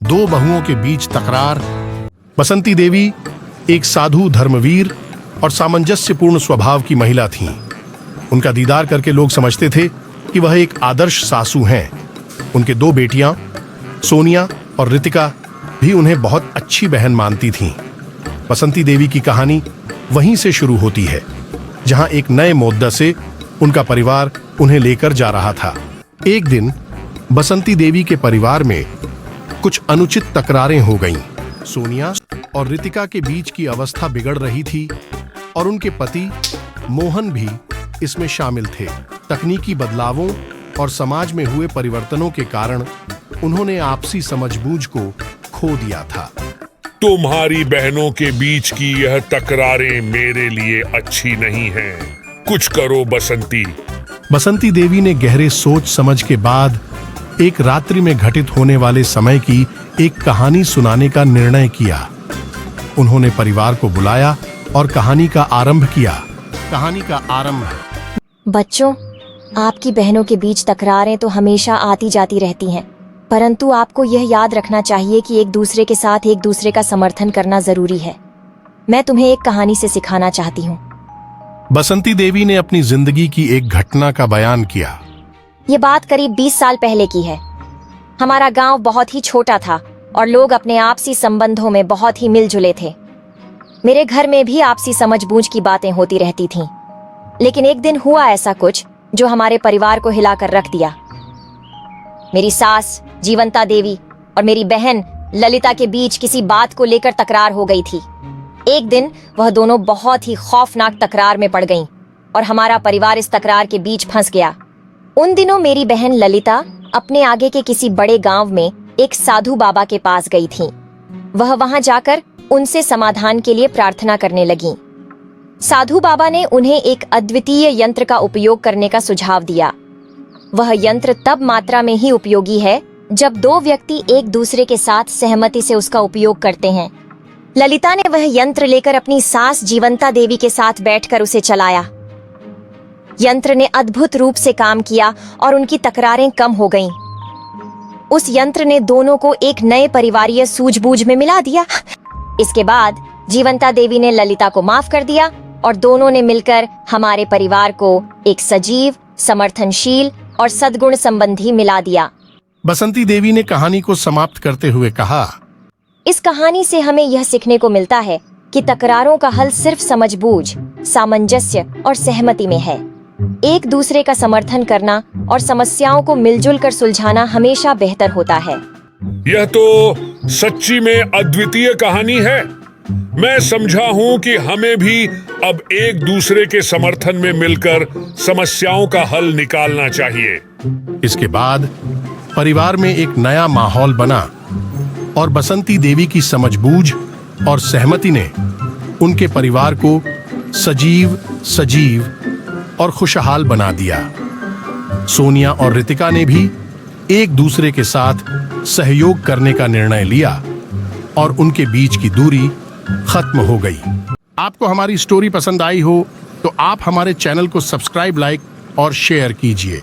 दो बहुओं के बीच तकरार। बसंती देवी एक साधु, धर्मवीर और सामंजस्यपूर्ण स्वभाव की महिला थीं। उनका दीदार करके लोग समझते थे कि वह एक आदर्श सासू हैं। उनके दो बेटियां सोनिया और रितिका भी उन्हें बहुत अच्छी बहन मानती थीं। बसंती देवी की कहानी वहीं से शुरू होती है, जहां एक नए मोद्दा से उनका परिवार उन्हें लेकर जा रहा था। एक दिन बसंती देवी के परिवार में कुछ अनुचित तकरारें हो गईं। सोनिया और रितिका के बीच की अवस्था बिगड़ रही थी और उनके पति मोहन भी इसमें शामिल थे। तकनीकी बदलावों और समाज में हुए परिवर्तनों के कारण उन्होंने आपसी समझबूझ को खो दिया था। तुम्हारी बहनों के बीच की यह तकरारें मेरे लिए अच्छी नहीं हैं। कुछ करो बसंती। बसंती देवी ने गहरे सोच समझ के बाद एक रात्रि में घटित होने वाले समय की एक कहानी सुनाने का निर्णय किया। उन्होंने परिवार को बुलाया और कहानी का आरंभ किया। कहानी का आरंभ। बच्चों, आपकी बहनों के बीच तकरारें तो हमेशा आती जाती रहती हैं, परंतु आपको यह याद रखना चाहिए कि एक दूसरे के साथ एक दूसरे का समर्थन करना जरूरी है। मैं तुम्हें एक कहानी से सिखाना चाहती हूँ। बसंती देवी ने अपनी जिंदगी की एक घटना का बयान किया। ये बात करीब 20 साल पहले की है। हमारा गांव बहुत ही छोटा था और लोग अपने आपसी संबंधों में बहुत ही मिलजुले थे। मेरे घर में भी आपसी समझबूझ की बातें होती रहती थीं। लेकिन एक दिन हुआ ऐसा कुछ जो हमारे परिवार को हिलाकर रख दिया। मेरी सास जीवंता देवी और मेरी बहन ललिता के बीच किसी बात को लेकर तकरार हो गई थी। एक दिन वह दोनों बहुत ही खौफनाक तकरार में पड़ गईं और हमारा परिवार इस तकरार के बीच फंस गया। उन दिनों मेरी बहन ललिता अपने आगे के किसी बड़े गांव में एक साधु बाबा के पास गई थी। वह वहां जाकर उनसे समाधान के लिए प्रार्थना करने लगी। साधु बाबा ने उन्हें एक अद्वितीय यंत्र का उपयोग करने का सुझाव दिया। वह यंत्र तब मात्रा में ही उपयोगी है जब दो व्यक्ति एक दूसरे के साथ सहमति से उसका उपयोग करते हैं। ललिता ने वह यंत्र लेकर अपनी सास जीवंता देवी के साथ बैठकर उसे चलाया। यंत्र ने अद्भुत रूप से काम किया और उनकी तकरारें कम हो गईं। उस यंत्र ने दोनों को एक नए परिवारीय सूझबूझ में मिला दिया। इसके बाद जीवंता देवी ने ललिता को माफ कर दिया और दोनों ने मिलकर हमारे परिवार को एक सजीव, समर्थनशील और सद्गुण संबंधी मिला दिया। बसंती देवी ने कहानी को समाप्त करते हुए कहा, इस कहानी से हमें यह सीखने को मिलता है कि तकरारों का हल सिर्फ समझबूझ, सामंजस्य और सहमति में है। एक दूसरे का समर्थन करना और समस्याओं को मिलजुल कर सुलझाना हमेशा बेहतर होता है। यह तो सच्ची में अद्वितीय कहानी है। मैं समझा हूँ कि हमें भी अब एक दूसरे के समर्थन में मिलकर समस्याओं का हल निकालना चाहिए। इसके बाद परिवार में एक नया माहौल बना और बसंती देवी की समझबूझ और सहमति ने उनके परिवार को सजीव और खुशहाल बना दिया। सोनिया और रितिका ने भी एक दूसरे के साथ सहयोग करने का निर्णय लिया और उनके बीच की दूरी खत्म हो गई। आपको हमारी स्टोरी पसंद आई हो तो आप हमारे चैनल को सब्सक्राइब, लाइक और शेयर कीजिए।